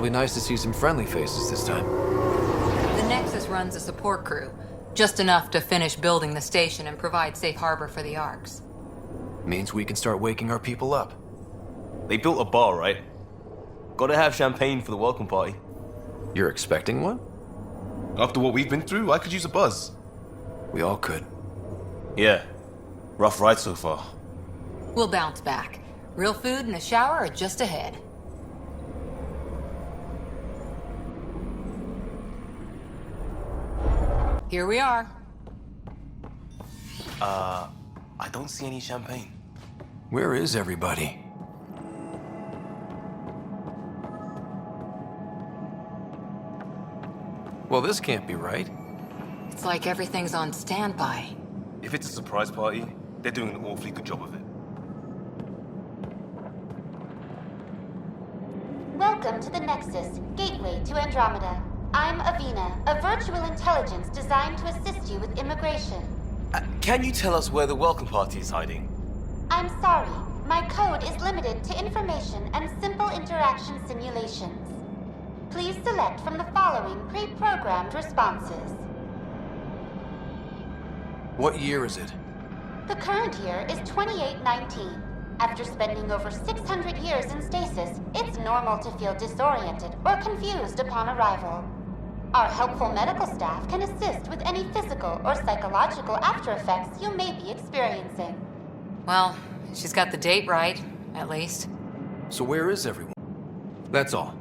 It'll be nice to see some friendly faces this time. The Nexus runs a support crew. Just enough to finish building the station and provide safe harbor for the Arks. Means we can start waking our people up. They built a bar, right? Gotta have champagne for the welcome party. You're expecting one? After what we've been through, I could use a buzz. We all could. Yeah. Rough ride so far. We'll bounce back. Real food and a shower are just ahead. Here we are. I don't see any champagne. Where is everybody? Well, this can't be right. It's like everything's on standby. If it's a surprise party, they're doing an awfully good job of it. Welcome to the Nexus, gateway to Andromeda. I'm Avina, a virtual intelligence designed to assist you with immigration. Can you tell us where the welcome party is hiding? I'm sorry, my code is limited to information and simple interaction simulations. Please select from the following pre-programmed responses. What year is it? The current year is 2819. After spending over 600 years in stasis, it's normal to feel disoriented or confused upon arrival. Our helpful medical staff can assist with any physical or psychological after effects you may be experiencing. Well, she's got the date right, at least. So where is everyone? That's all.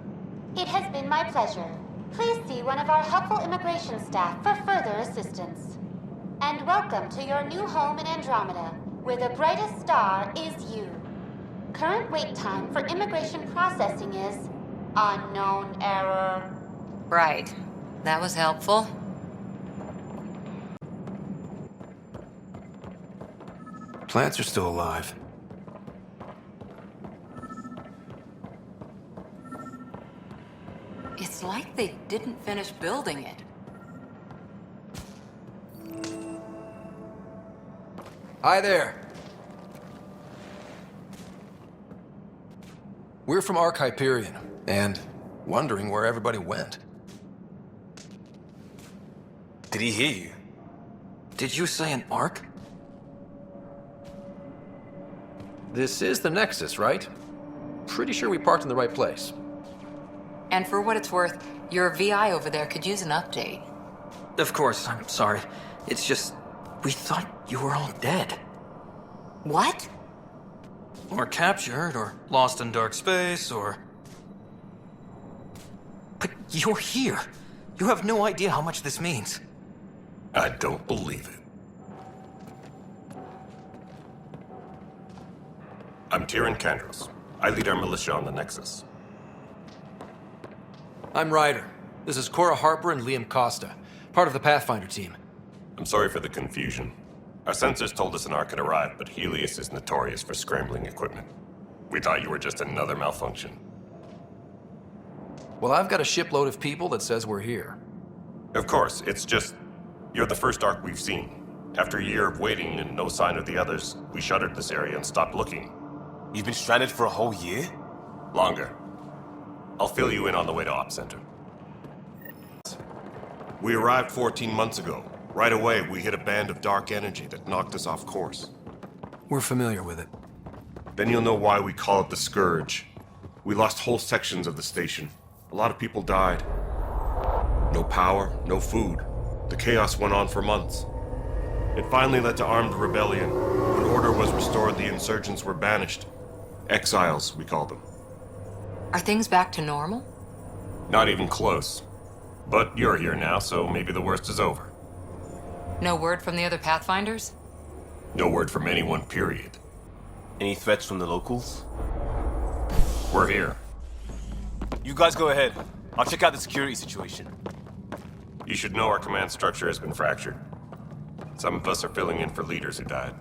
It has been my pleasure. Please see one of our helpful immigration staff for further assistance. And welcome to your new home in Andromeda, where the brightest star is you. Current wait time for immigration processing is unknown error. Right. That was helpful. Plants are still alive. It's like they didn't finish building it. Hi there. We're from Ark Hyperion, and wondering where everybody went. Did he hear you? Did you say an Ark? This is the Nexus, right? Pretty sure we parked in the right place. And for what it's worth, your VI over there could use an update. Of course, I'm sorry. It's just, we thought you were all dead. What? Or captured, or lost in dark space, or... But you're here. You have no idea how much this means. I don't believe it. I'm Tyrion Kandros. I lead our militia on the Nexus. I'm Ryder. This is Cora Harper and Liam Costa, part of the Pathfinder team. I'm sorry for the confusion. Our sensors told us an Ark had arrived, but Helios is notorious for scrambling equipment. We thought you were just another malfunction. Well, I've got a shipload of people that says we're here. Of course, it's just... You're the first Ark we've seen. After a year of waiting and no sign of the others, we shuttered this area and stopped looking. You've been stranded for a whole year? Longer. I'll fill you in on the way to Op Center. We arrived 14 months ago. Right away, we hit a band of dark energy that knocked us off course. We're familiar with it. Then you'll know why we call it the Scourge. We lost whole sections of the station. A lot of people died. No power, no food. The chaos went on for months. It finally led to armed rebellion. When order was restored, the insurgents were banished. Exiles, we call them. Are things back to normal? Not even close. But you're here now, so maybe the worst is over. No word from the other Pathfinders? No word from anyone, period. Any threats from the locals? We're here. You guys go ahead. I'll check out the security situation. You should know our command structure has been fractured. Some of us are filling in for leaders who died.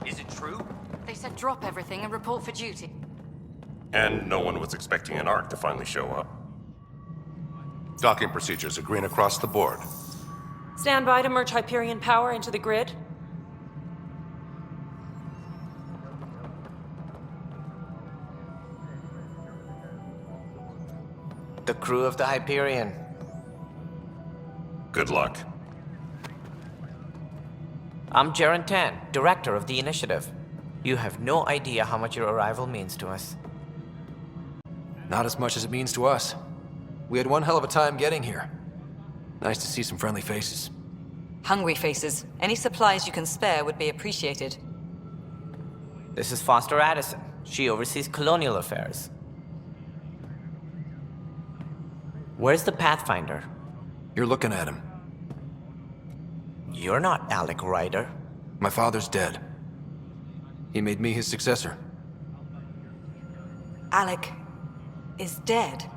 Is it true? They said drop everything and report for duty. And no one was expecting an Ark to finally show up. Docking procedures are green across the board. Stand by to merge Hyperion power into the grid. the crew of the Hyperion. Good luck. I'm Jaren Tan, director of the initiative. You have no idea how much your arrival means to us. Not as much as it means to us. We had one hell of a time getting here. Nice to see some friendly faces. Hungry faces. Any supplies you can spare would be appreciated. This is Foster Addison. She oversees colonial affairs. Where's the Pathfinder? You're looking at him. You're not Alec Ryder. My father's dead. He made me his successor. Alec is dead.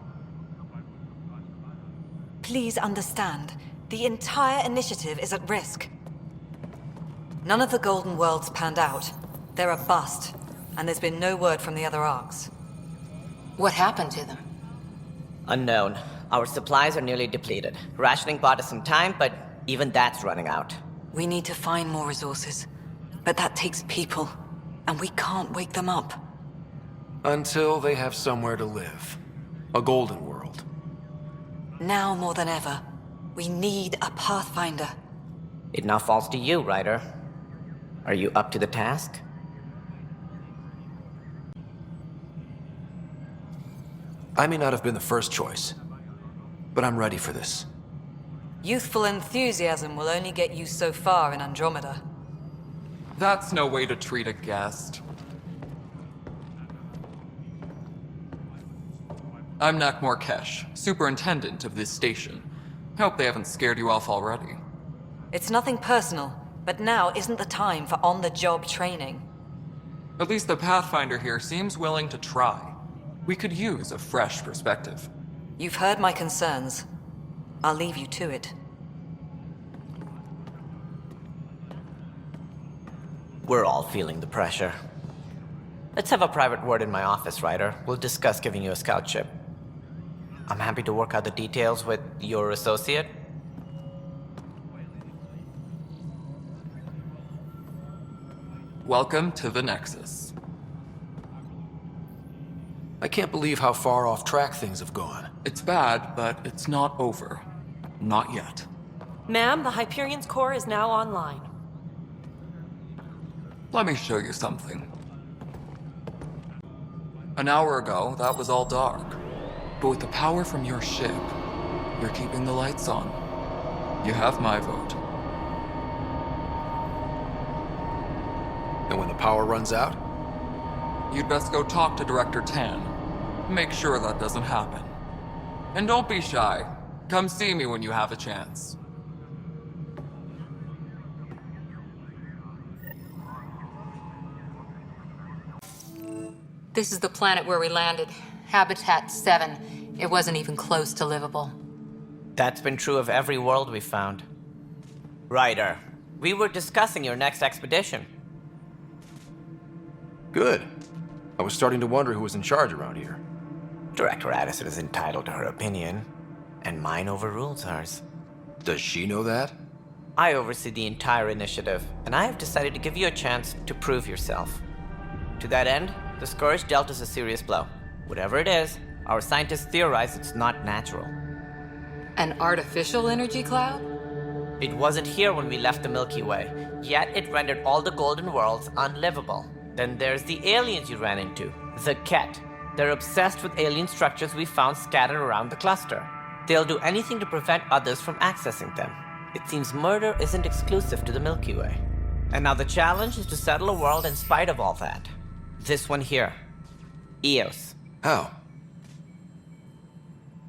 Please understand, the entire initiative is at risk. None of the Golden Worlds panned out. They're a bust, and there's been no word from the other arcs. What happened to them? Unknown. Our supplies are nearly depleted. Rationing bought us some time, but even that's running out. We need to find more resources, but that takes people, and we can't wake them up. Until they have somewhere to live. A golden world. Now more than ever, we need a Pathfinder. It now falls to you, Ryder. Are you up to the task? I may not have been the first choice, but I'm ready for this. Youthful enthusiasm will only get you so far in Andromeda. That's no way to treat a guest. I'm Nak Morkesh, superintendent of this station. Hope they haven't scared you off already. It's nothing personal, but now isn't the time for on-the-job training. At least the Pathfinder here seems willing to try. We could use a fresh perspective. You've heard my concerns. I'll leave you to it. We're all feeling the pressure. Let's have a private word in my office, Ryder. We'll discuss giving you a scout ship. I'm happy to work out the details with your associate. Welcome to the Nexus. I can't believe how far off track things have gone. It's bad, but it's not over. Not yet. Ma'am, the Hyperion's core is now online. Let me show you something. An hour ago, that was all dark. But with the power from your ship, you're keeping the lights on. You have my vote. And when the power runs out? You'd best go talk to Director Tan. Make sure that doesn't happen. And don't be shy. Come see me when you have a chance. This is the planet where we landed. Habitat 7. It wasn't even close to livable. That's been true of every world we've found. Ryder, we were discussing your next expedition. Good. I was starting to wonder who was in charge around here. Director Addison is entitled to her opinion, and mine overrules hers. Does she know that? I oversee the entire initiative, and I have decided to give you a chance to prove yourself. To that end, the Scourge dealt us a serious blow. Whatever it is, our scientists theorize it's not natural. An artificial energy cloud? It wasn't here when we left the Milky Way, yet it rendered all the Golden Worlds unlivable. Then there's the aliens you ran into, the Ket. They're obsessed with alien structures we found scattered around the cluster. They'll do anything to prevent others from accessing them. It seems murder isn't exclusive to the Milky Way. And now the challenge is to settle a world in spite of all that. This one here. Eos. How?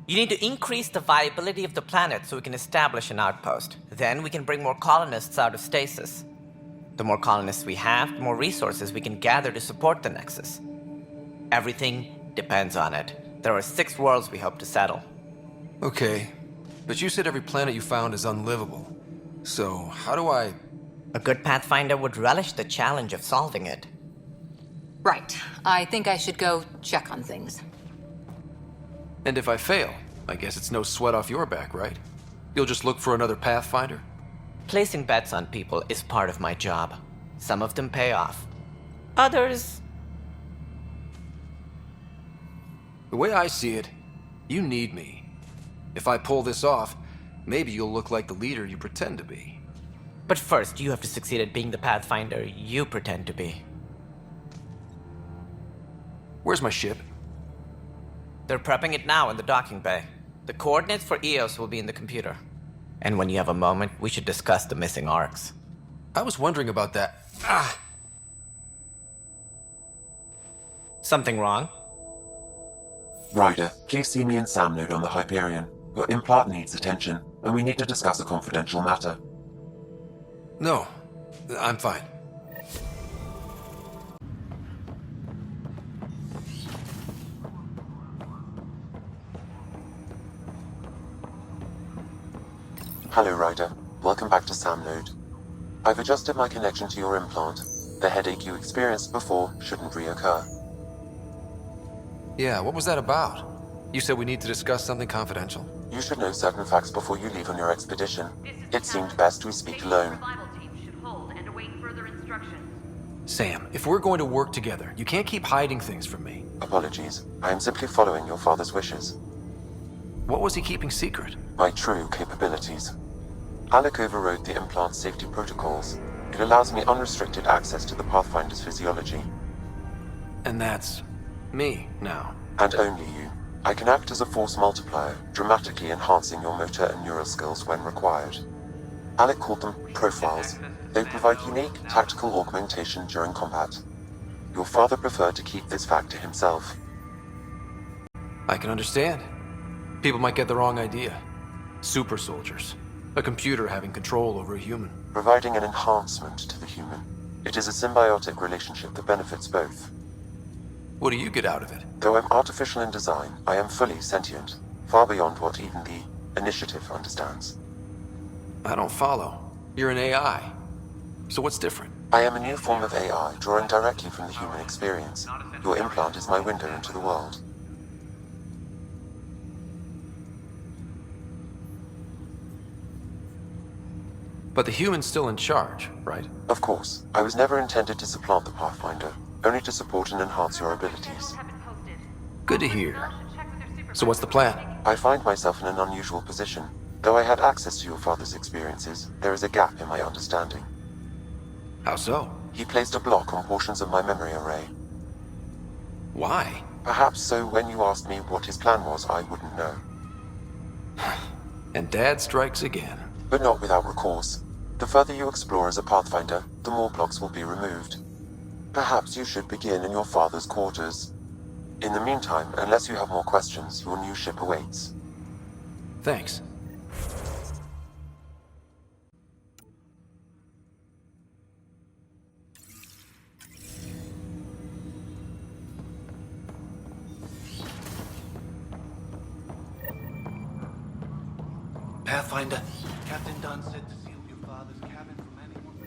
You need to increase the viability of the planet so we can establish an outpost. Then we can bring more colonists out of stasis. The more colonists we have, the more resources we can gather to support the Nexus. Everything depends on it. There are 6 worlds we hope to settle. Okay, but you said every planet you found is unlivable. So, how do I... A good Pathfinder would relish the challenge of solving it. Right. I think I should go check on things. And if I fail, I guess it's no sweat off your back, right? You'll just look for another Pathfinder? Placing bets on people is part of my job. Some of them pay off. Others... The way I see it, You need me. If I pull this off, maybe you'll look like the leader you pretend to be. But first, you have to succeed at being the Pathfinder you pretend to be. Where's my ship? They're prepping it now in the docking bay. The coordinates for EOS will be in the computer. And when you have a moment, we should discuss the missing arcs. I was wondering about that. Something wrong? Ryder, please see me and Sam Node on the Hyperion. Your implant needs attention, and we need to discuss a confidential matter. No, I'm fine. Hello, Ryder. Welcome back to Sam Node. I've adjusted my connection to your implant. The headache you experienced before shouldn't reoccur. Yeah, what was that about? You said we need to discuss something confidential. You should know certain facts before you leave on your expedition. It seemed best we speak alone. Sam, if we're going to work together, you can't keep hiding things from me. Apologies. I am simply following your father's wishes. What was he keeping secret? My true capabilities. Alec overrode the implant's safety protocols. It allows me unrestricted access to the Pathfinder's physiology. And that's me now. And only you. I can act as a force multiplier, dramatically enhancing your motor and neural skills when required. Alec called them profiles. They provide unique tactical augmentation during combat. Your father preferred to keep this fact to himself. I can understand. People might get the wrong idea. Super soldiers. A computer having control over a human. Providing an enhancement to the human. It is a symbiotic relationship that benefits both. What do you get out of it? Though I'm artificial in design, I am fully sentient, far beyond what even the Initiative understands. I don't follow. You're an AI. So what's different? I am a new form of AI, drawing directly from the human experience. Your implant is my window into the world. But the human's still in charge, right? Of course. I was never intended to supplant the Pathfinder, only to support and enhance your abilities. Good to hear. So what's the plan? I find myself in an unusual position. Though I had access to your father's experiences, there is a gap in my understanding. How so? He placed a block on portions of my memory array. Why? Perhaps so when you asked me what his plan was, I wouldn't know. And Dad strikes again. But not without recourse. The further you explore as a Pathfinder, the more blocks will be removed. Perhaps you should begin in your father's quarters. In the meantime, unless you have more questions, your new ship awaits. Thanks. Pathfinder, Captain Dunn said to seal your father's cabin from anyone.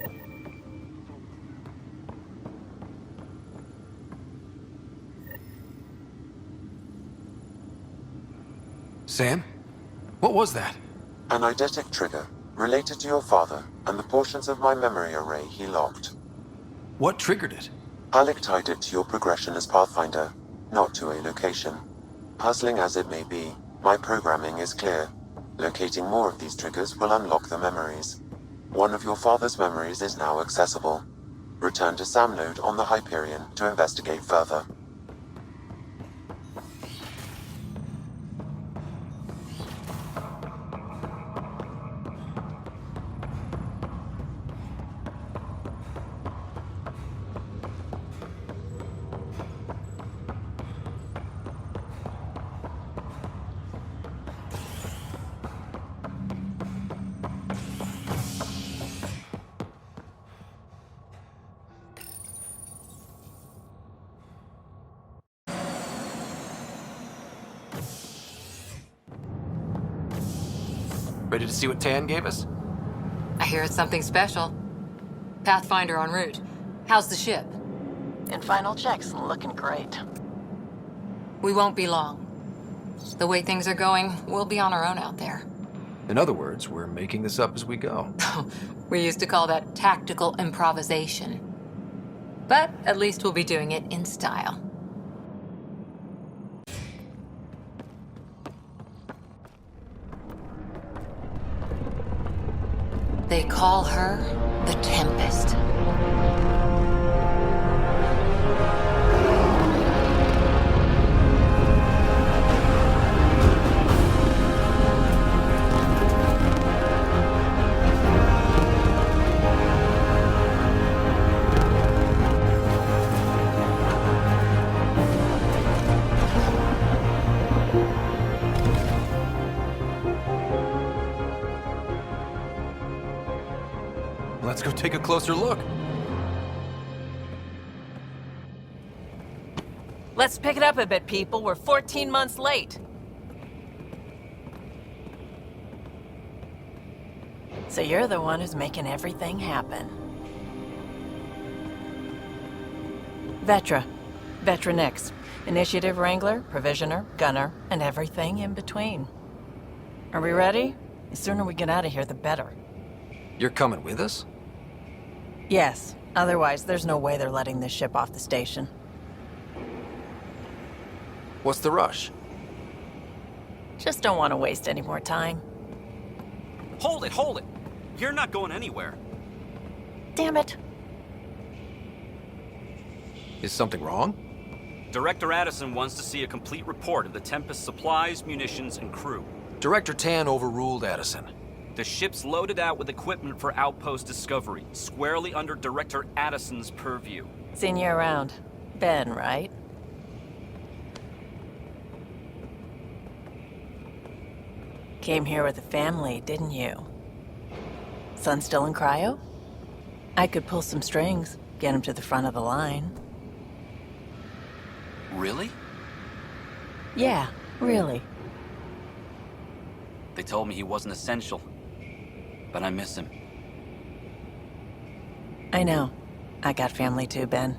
Sam? What was that? An eidetic trigger, related to your father, and the portions of my memory array he locked. What triggered it? Alec tied it to your progression as Pathfinder, not to a location. Puzzling as it may be, my programming is clear. Locating more of these triggers will unlock the memories. One of your father's memories is now accessible. Return to Sam Node on the Hyperion to investigate further. Ready to see what Tan gave us? I hear it's something special. Pathfinder en route. How's the ship? In final checks, looking great. We won't be long. The way things are going, we'll be on our own out there. In other words, we're making this up as we go. We used to call that tactical improvisation. But at least we'll be doing it in style. They call her the Tempest. Let's go take a closer look. Let's pick it up a bit, people. We're 14 months late. So you're the one who's making everything happen. Vetra. Vetra Nix. Initiative Wrangler, Provisioner, Gunner, and everything in between. Are we ready? The sooner we get out of here, the better. You're coming with us? Yes. Otherwise, there's no way they're letting this ship off the station. What's the rush? Just don't want to waste any more time. Hold it, hold it! You're not going anywhere. Damn it. Is something wrong? Director Addison wants to see a complete report of the Tempest supplies, munitions, and crew. Director Tan overruled Addison. The ship's loaded out with equipment for outpost discovery, squarely under Director Addison's purview. Seen you around. Ben, right? Came here with a family, didn't you? Son still in cryo? I could pull some strings, get him to the front of the line. Really? Yeah, really. They told me he wasn't essential, but I miss him. I know. I got family too, Ben.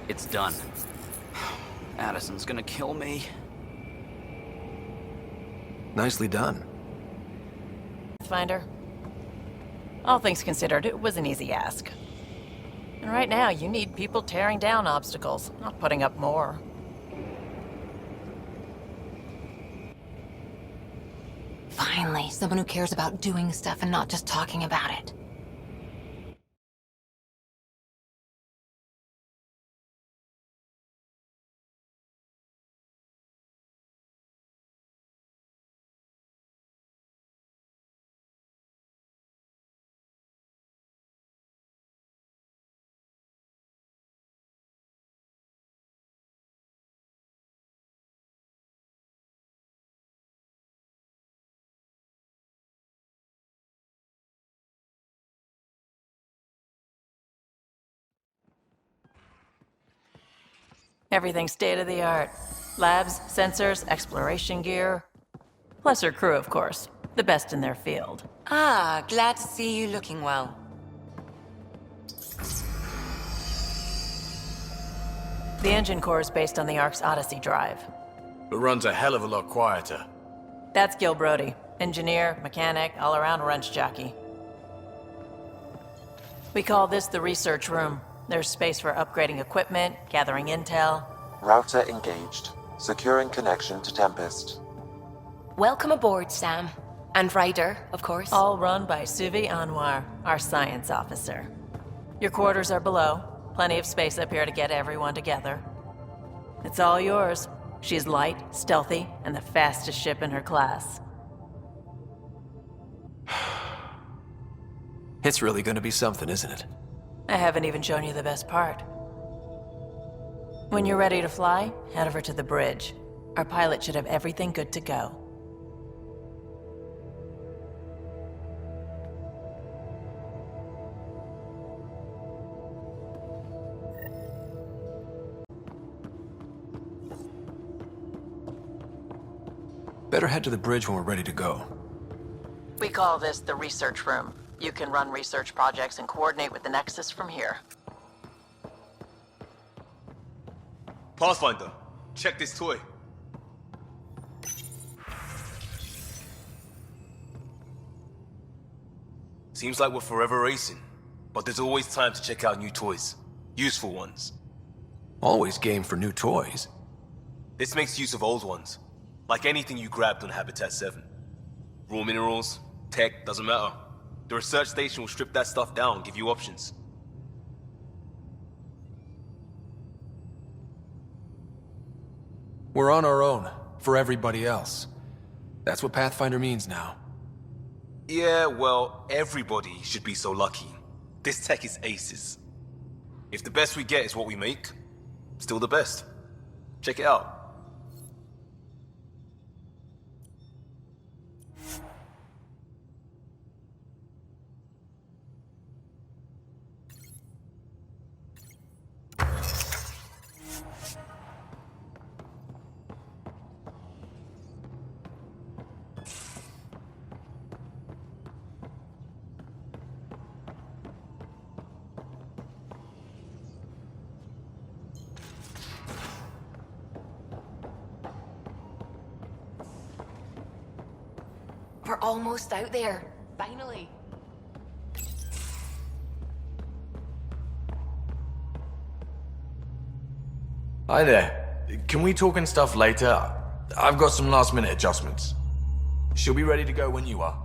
It's done. Addison's gonna kill me. Nicely done. Finder. All things considered, it was an easy ask. And right now, you need people tearing down obstacles, not putting up more. Finally, someone who cares about doing stuff and not just talking about it. Everything state-of-the-art. Labs, sensors, exploration gear. Plus her crew, of course. The best in their field. Ah, glad to see you looking well. The engine core is based on the Ark's Odyssey drive. It runs a hell of a lot quieter. That's Gil Brody. Engineer, mechanic, all-around wrench jockey. We call this the research room. There's space for upgrading equipment, gathering intel. Router engaged. Securing connection to Tempest. Welcome aboard, Sam. And Ryder, of course. All run by Suvi Anwar, our science officer. Your quarters are below. Plenty of space up here to get everyone together. It's all yours. She's light, stealthy, and the fastest ship in her class. It's really gonna be something, isn't it? I haven't even shown you the best part. When you're ready to fly, head over to the bridge. Our pilot should have everything good to go. Better head to the bridge when we're ready to go. We call this the research room. You can run research projects and coordinate with the Nexus from here. Pathfinder, check this toy. Seems like we're forever racing, but there's always time to check out new toys. Useful ones. Always game for new toys. This makes use of old ones, like anything you grabbed on Habitat 7. Raw minerals, tech, doesn't matter. The research station will strip that stuff down, give you options. We're on our own, for everybody else. That's what Pathfinder means now. Yeah, well, everybody should be so lucky. This tech is aces. If the best we get is what we make, still the best. Check it out. We're almost out there. Finally. Hi there. Can we talk and stuff later? I've got some last minute adjustments. She'll be ready to go when you are.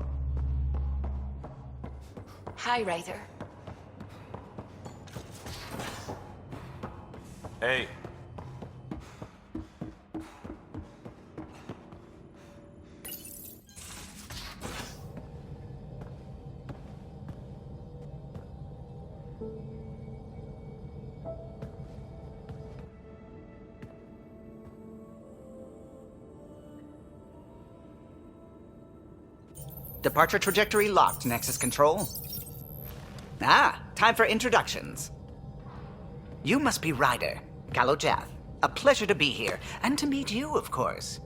Hi, Ryder. Hey. Departure trajectory locked, Nexus Control. Ah, time for introductions. You must be Ryder, Kalojath. A pleasure to be here, and to meet you, of course.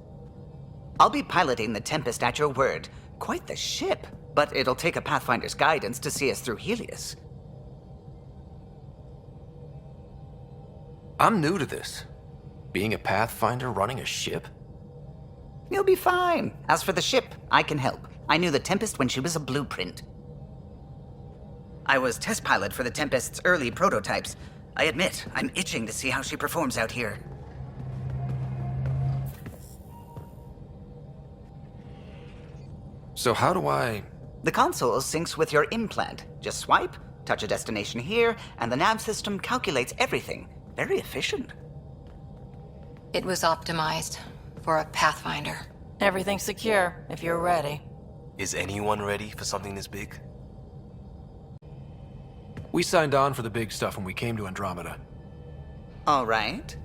I'll be piloting the Tempest at your word. Quite the ship, but it'll take a Pathfinder's guidance to see us through Helios. I'm new to this. Being a Pathfinder running a ship? You'll be fine. As for the ship, I can help. I knew the Tempest when she was a blueprint. I was test pilot for the Tempest's early prototypes. I admit, I'm itching to see how she performs out here. So how do I... The console syncs with your implant. Just swipe, touch a destination here, and the nav system calculates everything. Very efficient. It was optimized for a Pathfinder. Everything's secure, if you're ready. Is anyone ready for something this big? We signed on for the big stuff when we came to Andromeda. All right.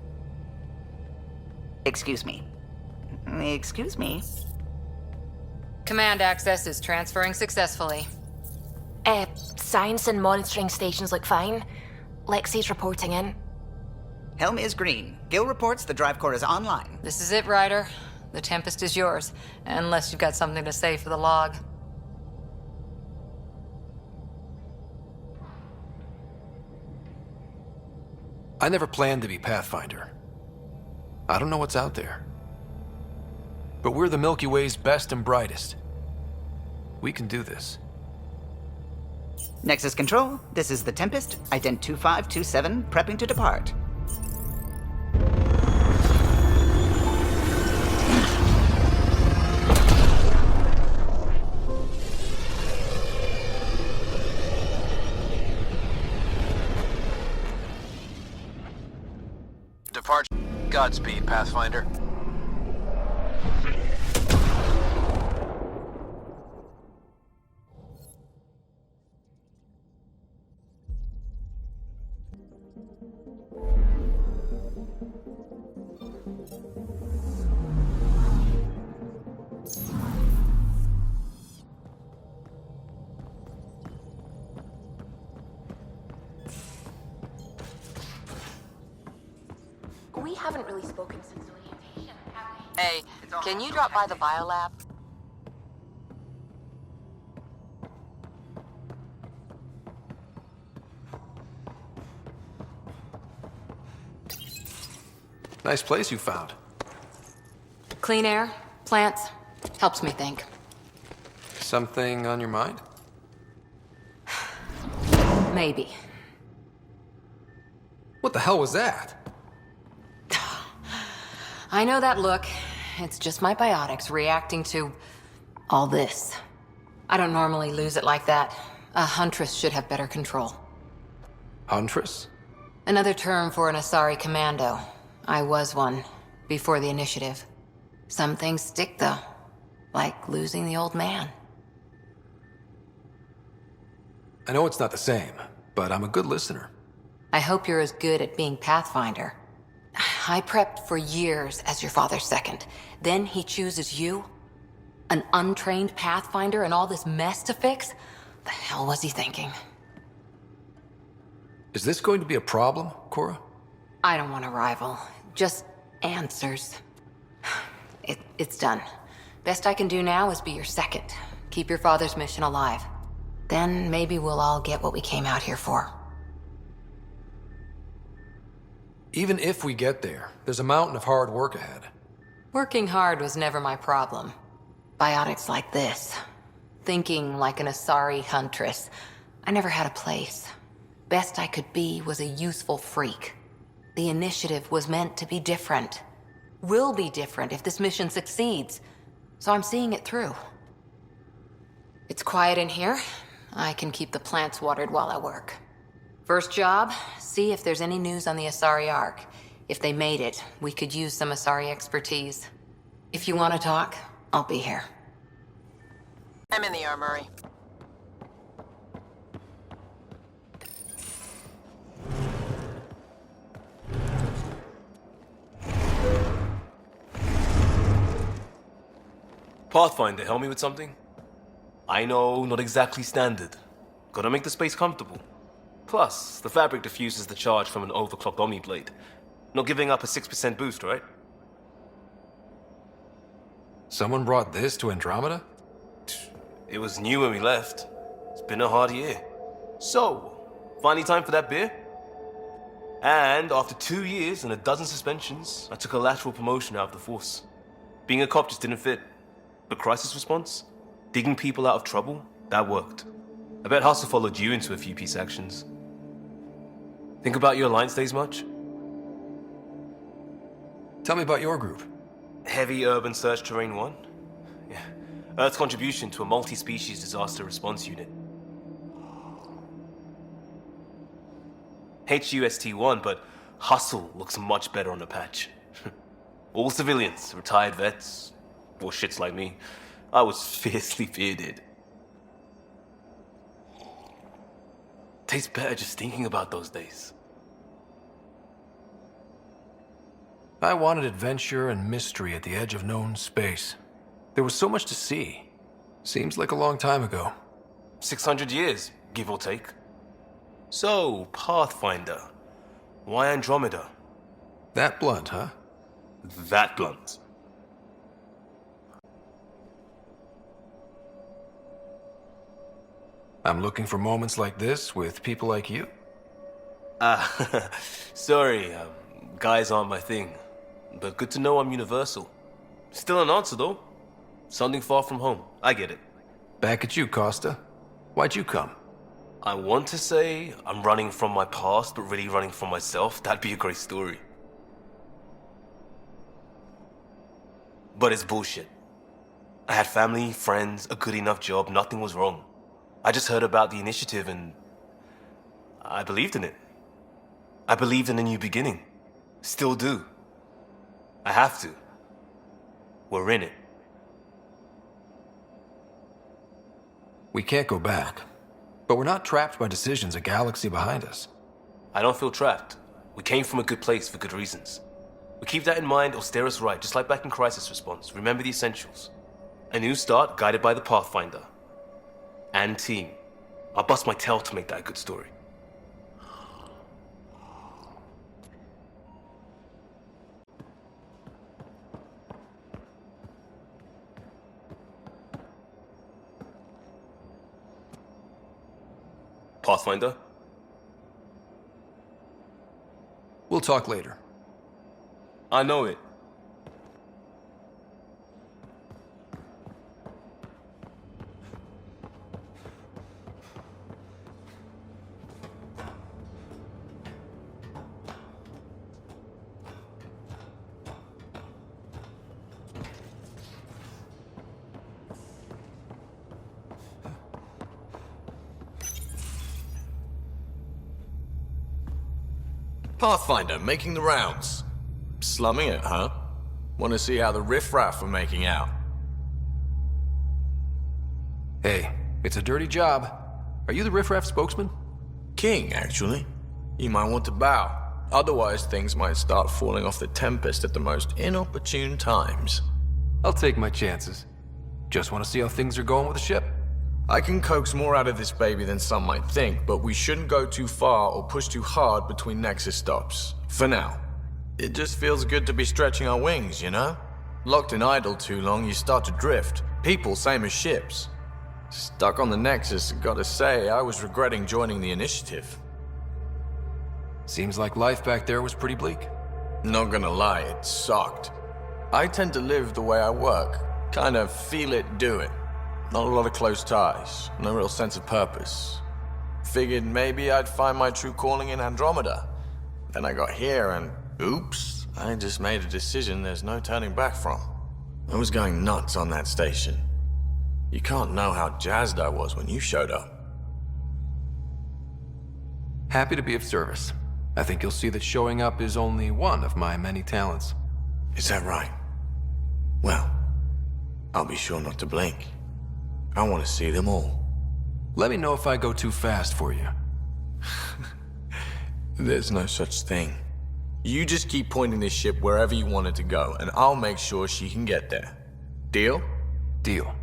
Excuse me. Excuse me. Command access is transferring successfully. Science and monitoring stations look fine. Lexi's reporting in. Helm is green. Gil reports the drive core is online. This is it, Ryder. The Tempest is yours, unless you've got something to say for the log. I never planned to be Pathfinder. I don't know what's out there. But we're the Milky Way's best and brightest. We can do this. Nexus Control, this is the Tempest, ident 2527, prepping to depart. Departure. Godspeed, Pathfinder. We haven't really spoken since orientation, have we? Hey, can you drop by the biolab? Nice place you found. Clean air, plants, helps me think. Something on your mind? Maybe. What the hell was that? I know that look. It's just my biotics reacting to all this. I don't normally lose it like that. A huntress should have better control. Huntress? Another term for an Asari commando. I was one, before the initiative. Some things stick, though. Like losing the old man. I know it's not the same, but I'm a good listener. I hope you're as good at being Pathfinder. I prepped for years as your father's second. Then he chooses you? An untrained Pathfinder and all this mess to fix? The hell was he thinking? Is this going to be a problem, Cora? I don't want a rival. Just answers. It's done. Best I can do now is be your second. Keep your father's mission alive. Then maybe we'll all get what we came out here for. Even if we get there, there's a mountain of hard work ahead. Working hard was never my problem. Biotics like this. Thinking like an Asari huntress. I never had a place. Best I could be was a useful freak. The initiative was meant to be different. Will be different if this mission succeeds. So I'm seeing it through. It's quiet in here. I can keep the plants watered while I work. First job, see if there's any news on the Asari Ark. If they made it, we could use some Asari expertise. If you want to talk, I'll be here. I'm in the armory. Pathfinder, help me with something? I know, not exactly standard. Gotta make the space comfortable. Plus, the fabric diffuses the charge from an overclocked Omniblade. Not giving up a 6% boost, right? Someone brought this to Andromeda? It was new when we left. It's been a hard year. So, finally time for that beer? And after 2 years and a dozen suspensions, I took a lateral promotion out of the force. Being a cop just didn't fit. But crisis response? Digging people out of trouble? That worked. I bet Hustle followed you into a few peace actions. Think about your Alliance days much? Tell me about your group. Heavy Urban Search Terrain 1? Yeah. Earth's contribution to a multi-species disaster response unit. HUST-1, but Hustle looks much better on the patch. All civilians, retired vets, or shits like me. I was fiercely bearded. Tastes better just thinking about those days. I wanted adventure and mystery at the edge of known space. There was so much to see. Seems like a long time ago. 600 years, give or take. So, Pathfinder. Why Andromeda? That blunt, huh? That blunt. I'm looking for moments like this with people like you. Sorry, guys aren't my thing. But good to know I'm universal. Still an answer, though. Something far from home. I get it. Back at you, Costa. Why'd you come? I want to say I'm running from my past, but really running from myself. That'd be a great story. But it's bullshit. I had family, friends, a good enough job, nothing was wrong. I just heard about the initiative and I believed in it. I believed in a new beginning. Still do. I have to. We're in it. We can't go back. But we're not trapped by decisions a galaxy behind us. I don't feel trapped. We came from a good place for good reasons. We keep that in mind or steer us right, just like back in Crisis Response. Remember the essentials. A new start guided by the Pathfinder. And team. I'll bust my tail to make that a good story. Pathfinder? We'll talk later. I know it. Pathfinder, making the rounds. Slumming it, huh? Want to see how the riffraff are making out? Hey, it's a dirty job. Are you the riffraff spokesman? King, actually. You might want to bow. Otherwise, things might start falling off the Tempest at the most inopportune times. I'll take my chances. Just want to see how things are going with the ship. I can coax more out of this baby than some might think, but we shouldn't go too far or push too hard between Nexus stops. For now. It just feels good to be stretching our wings, you know? Locked in idle too long, you start to drift. People, same as ships. Stuck on the Nexus, gotta say, I was regretting joining the initiative. Seems like life back there was pretty bleak. Not gonna lie, it sucked. I tend to live the way I work. Kind of feel it, do it. Not a lot of close ties, no real sense of purpose. Figured maybe I'd find my true calling in Andromeda. Then I got here and, oops, I just made a decision there's no turning back from. I was going nuts on that station. You can't know how jazzed I was when you showed up. Happy to be of service. I think you'll see that showing up is only one of my many talents. Is that right? Well, I'll be sure not to blink. I want to see them all. Let me know if I go too fast for you. There's no such thing. You just keep pointing this ship wherever you want it to go, and I'll make sure she can get there. Deal? Deal.